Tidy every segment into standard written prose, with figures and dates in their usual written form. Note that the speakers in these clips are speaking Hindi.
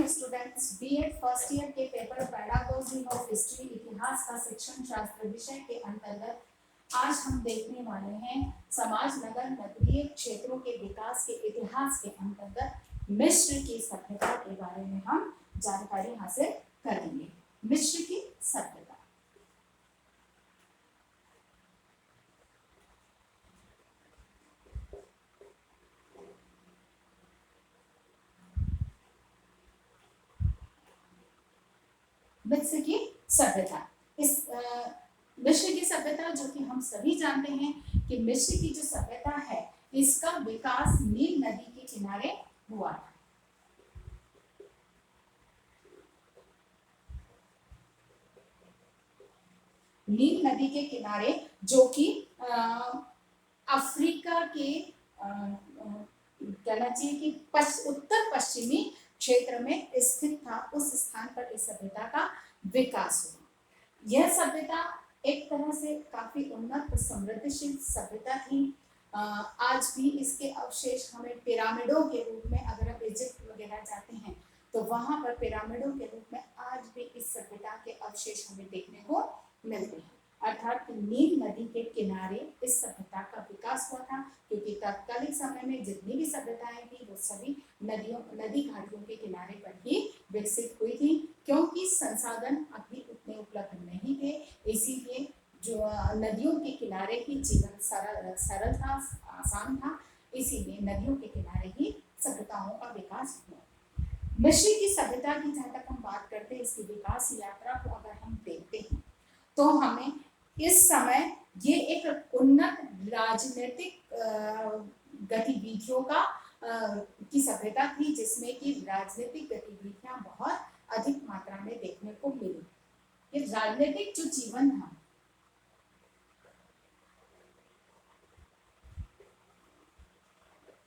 Morning students, BEd first year के पेपर पेडागोजी ऑफ हिस्ट्री इतिहास का शिक्षण शास्त्र विषय के अंतर्गत आज हम देखने वाले हैं समाज नगर नगरीय क्षेत्रों के विकास के इतिहास के अंतर्गत मिस्र की सभ्यता के बारे में हम जानकारी हासिल करेंगे। मिस्र की सभ्यता। मिस्र की सभ्यता, इस मिस्र की सभ्यता जो कि हम सभी जानते हैं कि मिस्र की जो सभ्यता है इसका विकास नील नदी के किनारे हुआ था। नील नदी के किनारे जो कि अफ्रीका के कहना चाहिए कि उत्तर पश्चिमी क्षेत्र में स्थित था, उस स्थान पर इस सभ्यता का विकास हुआ। यह सभ्यता एक तरह से काफी उन्नत समृद्धिशील सभ्यता थी। आज भी इसके अवशेष हमें पिरामिडों के रूप में, अगर आप इजिप्ट वगैरह जाते हैं तो वहां पर पिरामिडों के रूप में आज भी इस सभ्यता के अवशेष हमें देखने को मिलते हैं। अर्थात नील नदी के किनारे इस सभ्यता का विकास हुआ था, क्योंकि तत्कालीन समय में जितनी भी सभ्यताएं थी वो सभी नदी घाटियों के किनारे पर ही विकसित हुई थी, क्योंकि संसाधन अभी उतने उपलब्ध नहीं थे। इसीलिए जो नदियों के किनारे ही जीवन सरल था, आसान था, इसीलिए नदियों के किनारे ही सभ्यताओं का विकास हुआ। मिस्र की सभ्यता की जहाँ तक हम बात करते हैं, इसकी विकास यात्रा को अगर हम देखते हैं तो हमें इस समय ये एक उन्नत राजनीतिक गतिविधियों का की सभ्यता थी, जिसमें कि राजनीतिक गतिविधियां बहुत अधिक मात्रा में देखने को मिली। ये राजनीतिक जो जीवन था,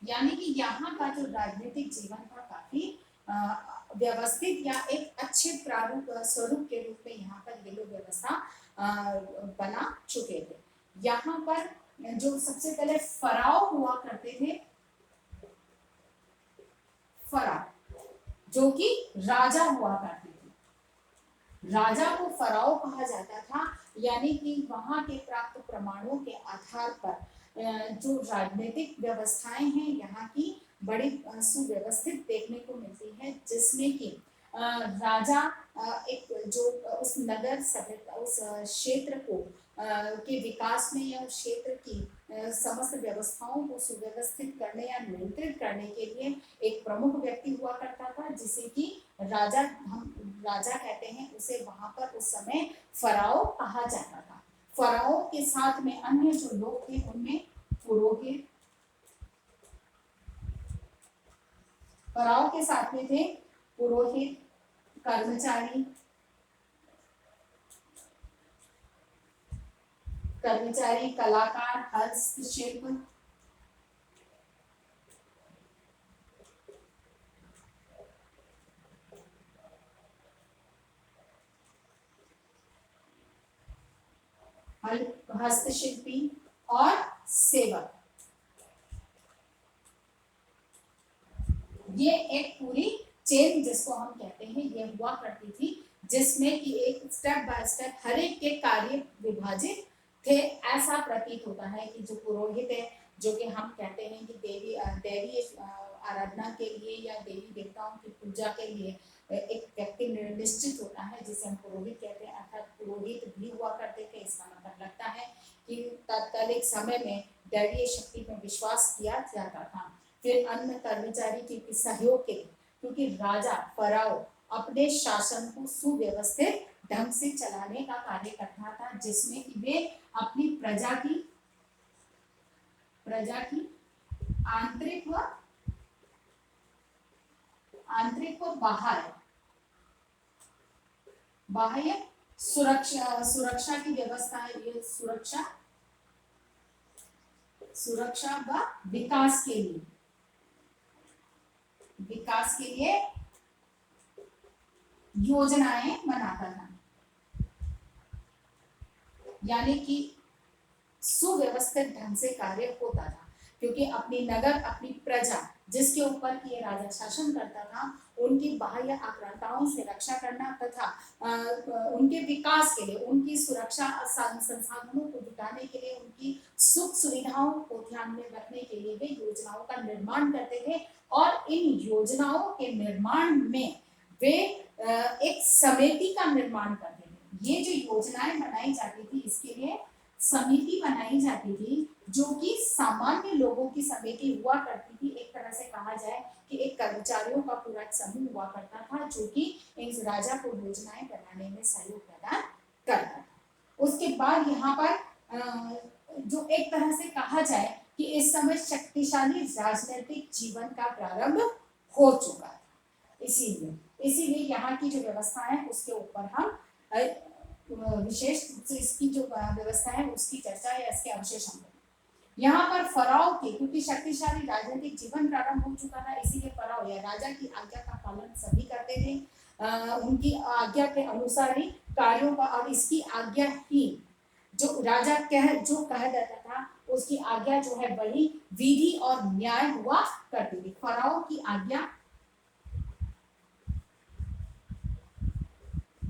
यानी कि यहाँ का जो राजनीतिक जीवन था काफी व्यवस्थित या एक अच्छे प्रारूप स्वरूप के रूप में यहाँ पर ये लोग व्यवस्था बना चुके थे। यहाँ पर जो सबसे पहले फराओ हुआ करते थे, फराओ जो कि राजा हुआ करते थे, राजा को फराओ कहा जाता था। यानी कि वहां के प्राप्त प्रमाणों के आधार पर जो राजनीतिक व्यवस्थाएं हैं यहाँ की बड़ी सुव्यवस्थित देखने को मिलती है, जिसमें कि राजा एक जो उस नगर सभ्यता, उस क्षेत्र को के विकास में या उस क्षेत्र की समस्त व्यवस्थाओं को सुव्यवस्थित करने या नियंत्रित करने के लिए एक प्रमुख व्यक्ति हुआ करता था, जिसे कि राजा, हम राजा कहते हैं उसे। वहां पर उस समय फराओ कहा जाता था। फराओ के साथ में अन्य जो लोग थे उनमें पुरोहित, फराओ के साथ में थे पुरोहित, कर्मचारी, कलाकार, हस्तशिल्प, हस्तशिल्पी और सेवक। ये एक पूरी चेन जिसको हम कहते हैं ये हुआ करती थी, जिसमें कि एक स्टेप बाय स्टेप हर एक के कार्य विभाजित थे। ऐसा प्रतीत होता है कि जो पुरोहित है, जो कि हम कहते हैं कि देवी आराधना के लिए या देवी देवताओं की पूजा के लिए एक व्यक्ति निश्चित होता है, जिसे हम पुरोहित कहते हैं। अर्थात पुरोहित भी हुआ करते थे। इसका मतलब लगता है कि तत्कालिक समय में दैवीय शक्ति में विश्वास किया जाता था। फिर अन्य कर्मचारी के सहयोग के, क्योंकि राजा फराओ अपने शासन को सुव्यवस्थित ढंग से चलाने का कार्य करता था, जिसमें कि वे अपनी प्रजा की आंतरिक व बाह्य सुरक्षा की व्यवस्था, ये सुरक्षा व विकास के लिए योजनाएं बनाता था। यानी कि सुव्यवस्थित ढंग से कार्य होता था, क्योंकि अपनी नगर, अपनी प्रजा जिसके ऊपर की राजा शासन करता था, उनकी बाह्य आक्रांताओं से रक्षा करना तथा उनके विकास के लिए, उनकी सुरक्षा संसाधनों को जुटाने के लिए, उनकी सुख सुविधाओं को ध्यान में रखने के लिए वे योजनाओं का निर्माण करते थे। और इन योजनाओं के निर्माण में वे एक समिति का निर्माण करते थे। ये जो योजनाएं बनाई जाती थी इसके लिए समिति बनाई जाती थी, जो कि सामान्य लोगों की समिति हुआ करती थी। एक तरह से कहा जाए कि एक कर्मचारियों का पूरा एक समूह हुआ करता था, जो कि इस राजा को योजनाएं बनाने में सहयोग प्रदान करता था। उसके बाद यहाँ पर जो एक तरह से कहा जाए कि इस समय शक्तिशाली राजनीतिक जीवन का प्रारंभ हो चुका था। इसीलिए यहाँ की जो व्यवस्था है उसके ऊपर हम विशेष रूप से इसकी जो व्यवस्था है उसकी चर्चा या इसके अवशेष हम यहाँ पर फराव के, क्योंकि शक्तिशाली राजनीतिक जीवन प्रारंभ हो चुका था, इसीलिए फराव या राजा की आज्ञा का पालन सभी करते थे। उनकी आज्ञा के अनुसार ही कार्यों का, और इसकी आज्ञा ही जो राजा जो कह देता था उसकी आज्ञा जो है बड़ी विधि और न्याय हुआ करती थी। फराव की आज्ञा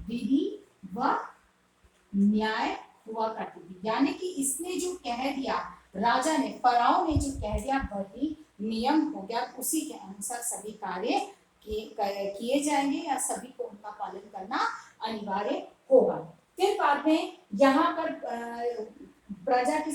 विधि व न्याय हुआ करती थी, यानी कि इसने जो कह दिया, राजा ने, फराव ने जो कह दिया वही नियम हो गया, उसी के अनुसार सभी कार्य किए जाएंगे या सभी को उनका पालन करना अनिवार्य होगा। फिर बाद में यहाँ पर प्रजा की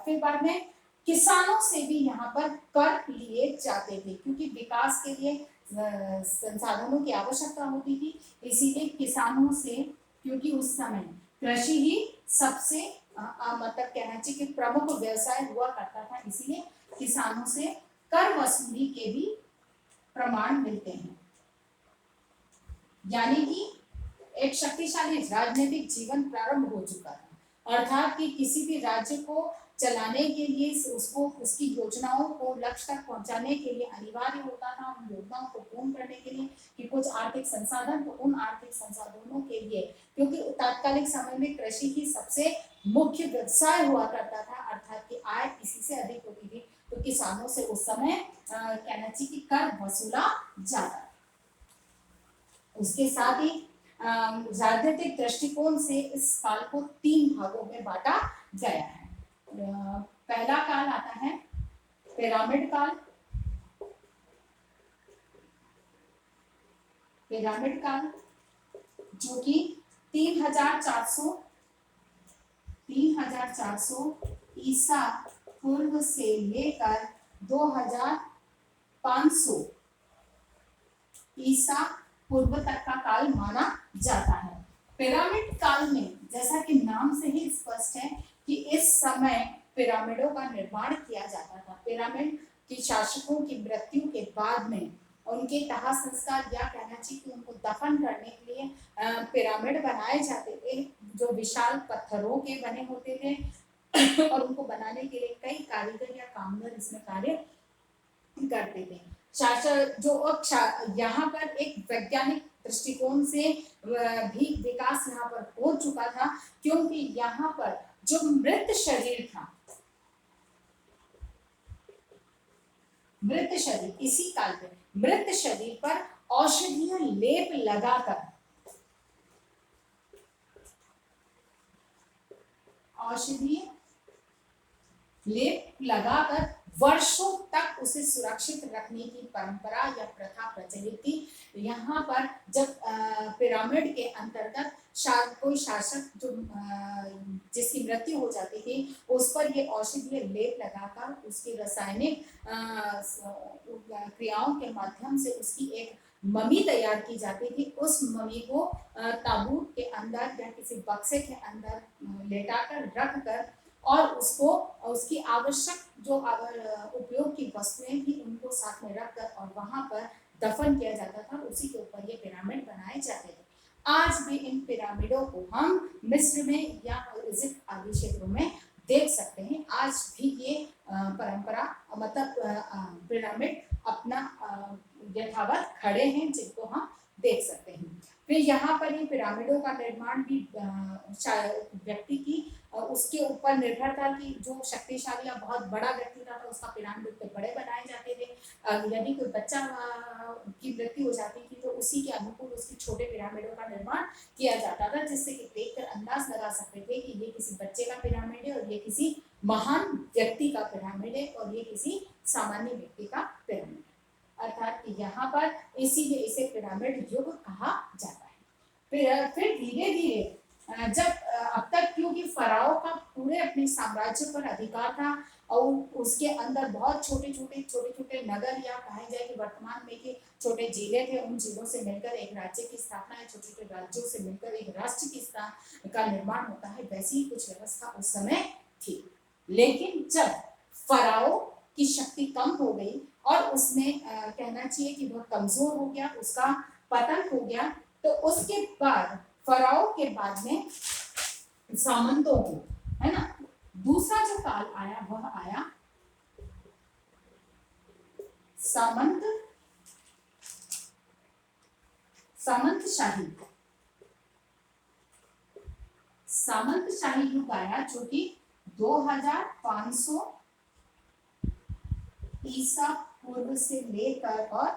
फिर बाद में किसानों से भी यहाँ पर कर लिए जाते थे, क्योंकि विकास के लिए संसाधनों की आवश्यकता होती थी। इसीलिए किसानों से, क्योंकि उस समय कृषि ही सबसे मतलब कहना चाहिए कि प्रमुख व्यवसाय हुआ करता था, इसीलिए किसानों से कर वसूली के भी प्रमाण मिलते हैं। यानी कि एक शक्तिशाली राजनीतिक जीवन प्रारंभ हो चुका था, अर्थात कि किसी भी राज्य को चलाने के लिए उसको उसकी योजनाओं को लक्ष्य तक पहुंचाने के लिए अनिवार्य होता था, उन योजनाओं को पूर्ण करने के लिए कि कुछ आर्थिक संसाधन, तो उन आर्थिक संसाधनों के लिए, क्योंकि तात्कालिक समय में कृषि ही सबसे मुख्य व्यवसाय हुआ करता था, अर्थात कि आय इसी से अधिक होती थी, तो किसानों से उस समय कहना चाहिए कि कर वसूला जाता। उसके साथ ही राजनीतिक दृष्टिकोण से इस काल को 3 भागों में बांटा गया है। पहला काल आता है पिरामिड काल। पिरामिड काल जो कि 3400 ईसा पूर्व से लेकर 2500 ईसा पूर्व तक का काल माना जाता है। पिरामिड काल में, जैसा कि नाम से ही स्पष्ट है कि इस समय पिरामिडों का निर्माण किया जाता था। पिरामिड की शासकों की मृत्यु के बाद में उनके तह संस्कार, या कहना चाहिए कि उनको दफन करने के लिए पिरामिड बनाए जाते थे, जो विशाल पत्थरों के बने होते थे और उनको बनाने के लिए कई कारीगर या कामगार इसमें कार्य करते थे। शासक जो यहाँ पर एक वैज्ञानिक दृष्टिकोण से भी विकास यहाँ पर हो चुका था, क्योंकि यहाँ पर जो मृत शरीर था, मृत शरीर, इसी काल में मृत शरीर पर औषधीय लेप लगाकर, औषधीय लेप लगाकर वर्षों तक उसे सुरक्षित रखने की परंपरा या प्रथा प्रचलित थी। यहाँ पर जब पिरामिड के अंतर्गत कोई शासक जो जिसकी मृत्यु हो जाती थी, उस पर ये औषधीय लेप लगाकर उसकी रासायनिक क्रियाओं के माध्यम से उसकी एक ममी तैयार की जाती थी। उस ममी को ताबूत के अंदर या किसी बक्से के अंदर लेटाकर रखकर और उसको उसकी आवश्यक जो उपयोग की वस्तुएं थी उनको साथ में रखकर और वहां पर दफन किया जाता था। उसी के ऊपर ये पिरामिड बनाए जाते थे। आज भी इन पिरामिडों को हम मिस्र में या इजिप्ट आदि क्षेत्रों में देख सकते हैं। आज भी ये परंपरा मतलब पिरामिड अपना यथावत खड़े हैं, जिनको हम देख सकते हैं। फिर यहाँ पर ये पिरामिडों का निर्माण भी व्यक्ति की उसके ऊपर निर्भर था कि जो शक्तिशाली या बहुत बड़ा व्यक्ति था तो उसका पिरामिड उतने बड़े बनाए जाते थे। यदि कोई बच्चा की मृत्यु हो जाती थी तो उसी के अनुकूल उसकी छोटे पिरामिडों का निर्माण किया जाता था, जिससे कि देखकर अंदाज लगा सकते थे कि ये किसी बच्चे का पिरामिड है और ये किसी महान व्यक्ति का पिरामिड है और ये किसी सामान्य व्यक्ति का पिरामिड है। अर्थात यहाँ पर इसीलिए इसे पिरामिड युग कहा जाता है। फिर धीरे धीरे जब अब तक क्योंकि फराओ का पूरे अपने साम्राज्य पर अधिकार था और उसके अंदर बहुत छोटे छोटे नगर या कहा जाए कि वर्तमान में के छोटे जिले थे, उन जिलों से मिलकर एक राज्य की स्थापना है, छोटे छोटे राज्यों से मिलकर एक राष्ट्र की का निर्माण होता है, वैसी ही कुछ व्यवस्था उस समय थी। लेकिन जब फराओ की शक्ति कम हो गई और उसने कहना चाहिए कि बहुत कमजोर हो गया, उसका पतन हो गया, तो उसके बाद फराओ के बाद में सामंतों को, है ना, दूसरा जो काल आया वह आया सामंतशाही युग आया, जो कि 2500 ईसा पूर्व से लेकर और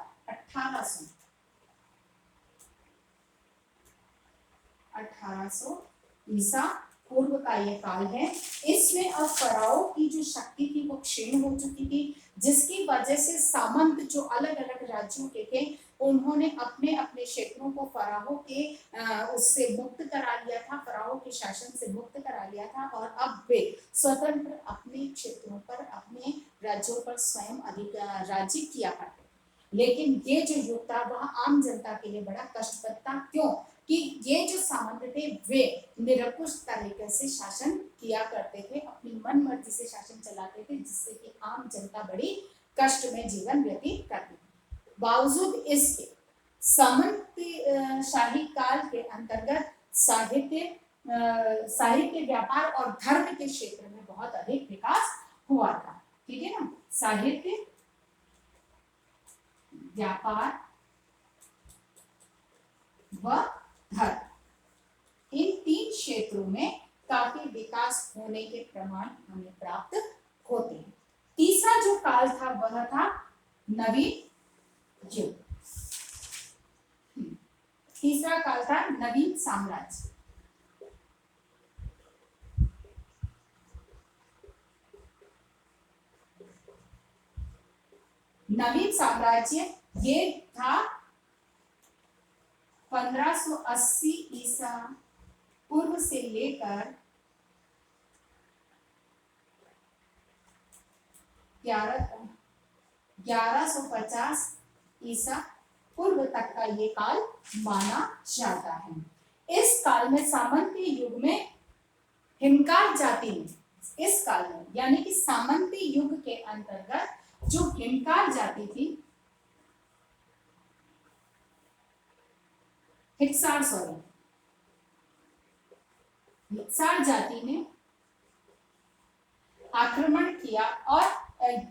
1800 ईसा पूर्व का ये काल है। इसमें अब फराओ की जो शक्ति थी वो क्षीण हो चुकी थी, जिसकी वजह से सामंत जो अलग अलग राज्यों के थे उन्होंने अपने अपने क्षेत्रों को फराओ के उससे मुक्त करा लिया था, फराओ के शासन से मुक्त करा लिया था और अब वे स्वतंत्र अपने क्षेत्रों पर, अपने राज्यों पर स्वयं राज्य किया करते। लेकिन ये जो युग था वह आम जनता के लिए बड़ा कष्टप्रद था। क्यों? कि ये जो सामंत थे वे निरंकुश तरीके से शासन किया करते थे, अपनी मन मर्जी से शासन चलाते थे, जिससे कि आम जनता बड़ी कष्ट में जीवन व्यतीत करती थी। बावजूद इसके सामंत शाही काल के अंतर्गत साहित्य व्यापार और धर्म के क्षेत्र में बहुत अधिक विकास हुआ था। ठीक है ना, साहित्य व्यापार व धर्म, इन 3 क्षेत्रों में काफी विकास होने के प्रमाण हमें प्राप्त होते हैं। तीसरा जो काल था वह था नवीन युग। तीसरा काल था नवीन साम्राज्य। नवीन साम्राज्य ये था 1580 ईसा पूर्व से लेकर 1150 ईसा पूर्व तक का ये काल माना जाता है। इस काल में सामंती युग में हिमकार जाति ने, इस काल में यानी कि सामंती युग के अंतर्गत जो हिमकार जाति थी, हिक्सार जाति ने आक्रमण किया और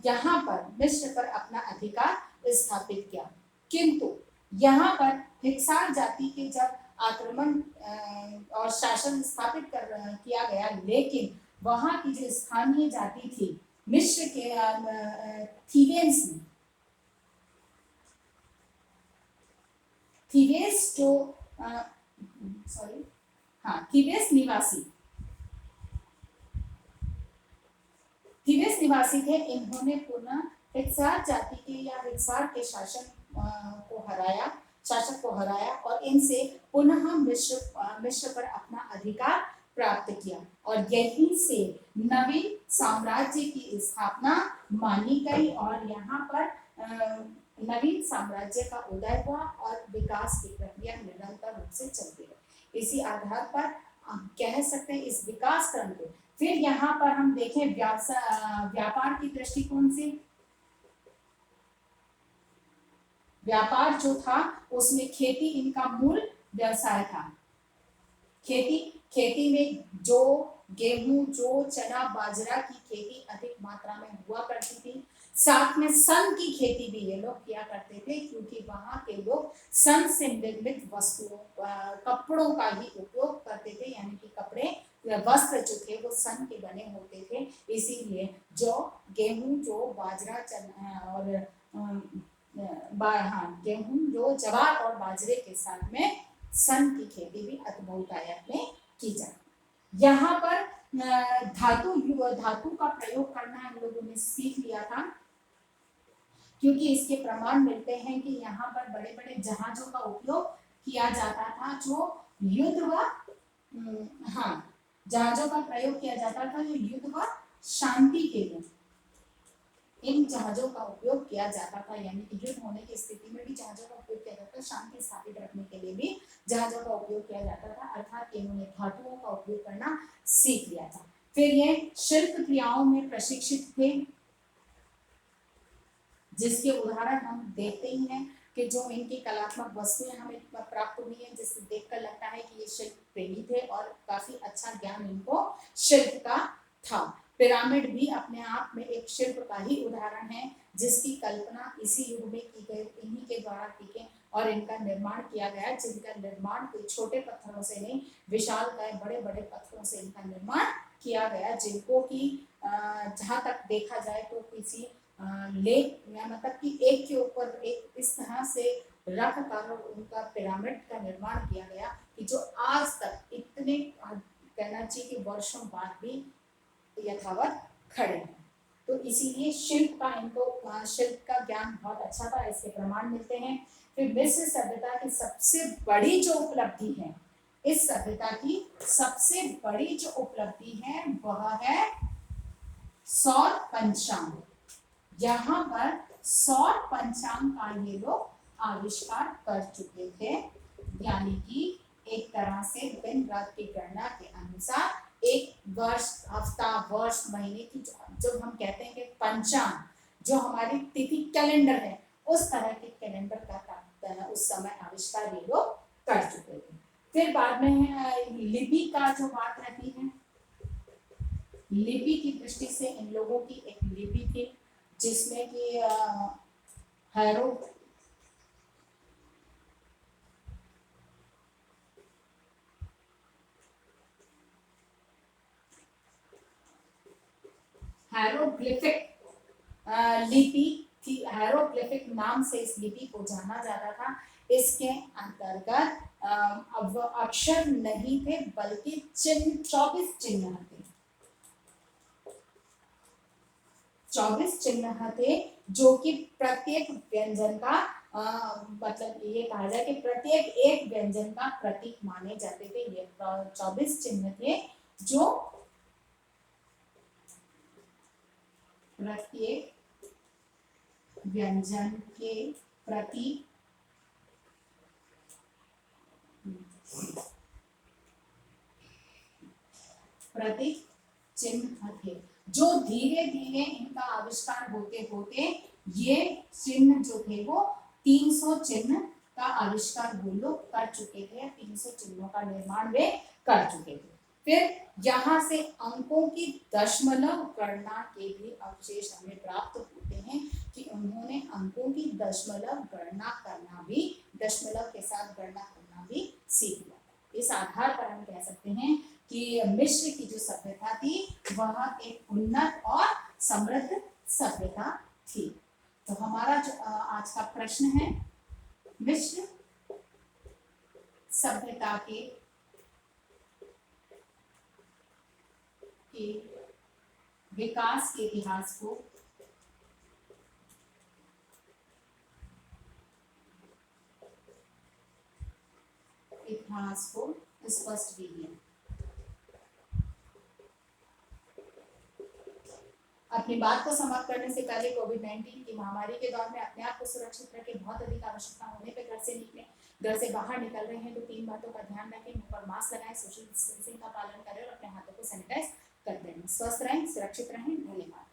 यहाँ पर मिस्र पर अपना अधिकार स्थापित किया। किंतु यहाँ पर हिक्सार जाति के जब आक्रमण और शासन स्थापित किया गया, लेकिन वहां की जो स्थानीय जाति थी मिस्र के थीवेस निवासी थे, इन्होंने पुनः हिक्सार जाति के या हिक्सार के शासक को हराया और इनसे पुनः मिस्र पर अपना अधिकार प्राप्त किया और यहीं से नवीन साम्राज्य की स्थापना मानी गई और यहाँ पर नवीन साम्राज्य का उदय हुआ और विकास की प्रक्रिया निरंतर रूप से चलती रही। इसी आधार पर हम कह सकते हैं इस विकास क्रम को। फिर यहाँ पर हम देखें व्यापार की दृष्टिकोण से, व्यापार जो था उसमें खेती इनका मूल व्यवसाय था। खेती में जो गेहूं, जो चना, बाजरा की खेती अधिक मात्रा में हुआ करती थी। साथ में सन की खेती भी ये लोग किया करते थे, क्योंकि वहां के लोग सन से निर्मित वस्तुओं, कपड़ों का ही उपयोग करते थे, यानी कि कपड़े वस्त्र जो थे वो सन के बने होते थे, इसीलिए जौ, गेहूं, जो बाजरा, चना और हाँ गेहूं, जो ज्वार और बाजरे के साथ में सन की खेती भी अति बहुतायत में की जाती। यहाँ पर धातु का प्रयोग करना हम लोगों ने सीख लिया था, क्योंकि इसके प्रमाण मिलते हैं कि यहाँ पर बड़े बड़े जहाजों का उपयोग किया जाता था, जो युद्ध व हाँ जहाजों का प्रयोग किया जाता था जो युद्ध व शांति के लिए इन जहाजों का उपयोग किया जाता था, यानी कि युद्ध होने की स्थिति में भी जहाजों का उपयोग किया जाता था, शांति स्थापित रखने के लिए भी जहाजों का उपयोग किया जाता था, अर्थात इन्होंने धातुओं का उपयोग करना सीख लिया था। फिर ये शिल्प क्रियाओं में प्रशिक्षित थे, जिसके उदाहरण हम देखते ही हैं कि जो इनकी कलात्मक वस्तुएं हमें प्राप्त हुई हैं, जिससे देखकर लगता है कि ये शिल्प प्रेमी थे और काफी अच्छा ज्ञान इनको शिल्प का था। पिरामिड भी अपने आप में एक शिल्प का ही उदाहरण है, जिसकी कल्पना इसी युग में की गई, इन्हीं के द्वारा की गई और इनका निर्माण किया गया, जिनका निर्माण कोई छोटे पत्थरों से नहीं, विशालकाय बड़े बड़े पत्थरों से इनका निर्माण किया गया, जिनको कि जहाँ तक देखा जाए तो किसी लेक या मतलब कि एक के ऊपर एक इस तरह से रख कर उनका पिरामिड का निर्माण किया गया कि जो आज तक इतने कहना चाहिए कि वर्षों बाद भी यथावत खड़े हैं। तो इसीलिए शिल्प का इनको शिल्प का ज्ञान बहुत अच्छा था, इसके प्रमाण मिलते हैं। फिर मिस्र सभ्यता की सबसे बड़ी जो उपलब्धि है, इस सभ्यता की सबसे बड़ी जो उपलब्धि है वह है सौर पंचांग। यहाँ पर सौर पंचांग का ये लोग आविष्कार कर चुके थे, यानी कि एक तरह से दिन रात की गणना के अनुसार एक वर्ष, हफ्ता, वर्ष, महीने की जो हम कहते हैं कि पंचांग, जो हमारी तिथि कैलेंडर है, उस तरह के कैलेंडर का उस समय आविष्कार ये लोग कर चुके थे। फिर बाद में लिपि का जो बात रहती है, लिपि की दृष्टि से इन लोगों की एक लिपि थी जिसमें कि हैरोग्लिफिक लिपि थी। हैरोग्लिफिक नाम से इस लिपि को जाना जाता था। इसके अंतर्गत अब अक्षर नहीं थे बल्कि चिन्ह, 24 चिन्ह थे, 24 चिन्ह थे, जो कि प्रत्येक व्यंजन का मतलब ये कहा जाए कि प्रत्येक एक व्यंजन का प्रतीक माने जाते थे। ये 24 चिन्ह थे जो प्रत्येक व्यंजन के प्रतीक चिन्ह थे, जो धीरे धीरे इनका आविष्कार होते होते ये चिन्ह जो थे वो 300 चिन्ह का आविष्कार वो लोग कर चुके थे, 300 चिन्हों का निर्माण वे कर चुके थे। फिर यहाँ से अंकों की दशमलव गणना के भी अवशेष हमें प्राप्त होते हैं कि उन्होंने अंकों की दशमलव गणना करना भी, दशमलव के साथ गणना करना भी सीख लिया। इस आधार पर हम कह सकते हैं कि मिस्र की जो सभ्यता थी वह एक उन्नत और समृद्ध सभ्यता थी। तो हमारा जो आज का प्रश्न है, मिस्र सभ्यता के विकास के इतिहास को स्पष्ट कीजिए। अपनी बात को समाप्त करने से पहले कोविड-19 की महामारी के दौर में अपने आप को सुरक्षित रखें। बहुत अधिक आवश्यकता होने पर घर से निकलें। घर से बाहर निकल रहे हैं तो 3 बातों का ध्यान रखें। मुंह पर मास्क लगाएं, सोशल डिस्टेंसिंग का पालन करें और अपने हाथों को सैनिटाइज करते रहें। स्वस्थ रहें, सुरक्षित रहें। धन्यवाद।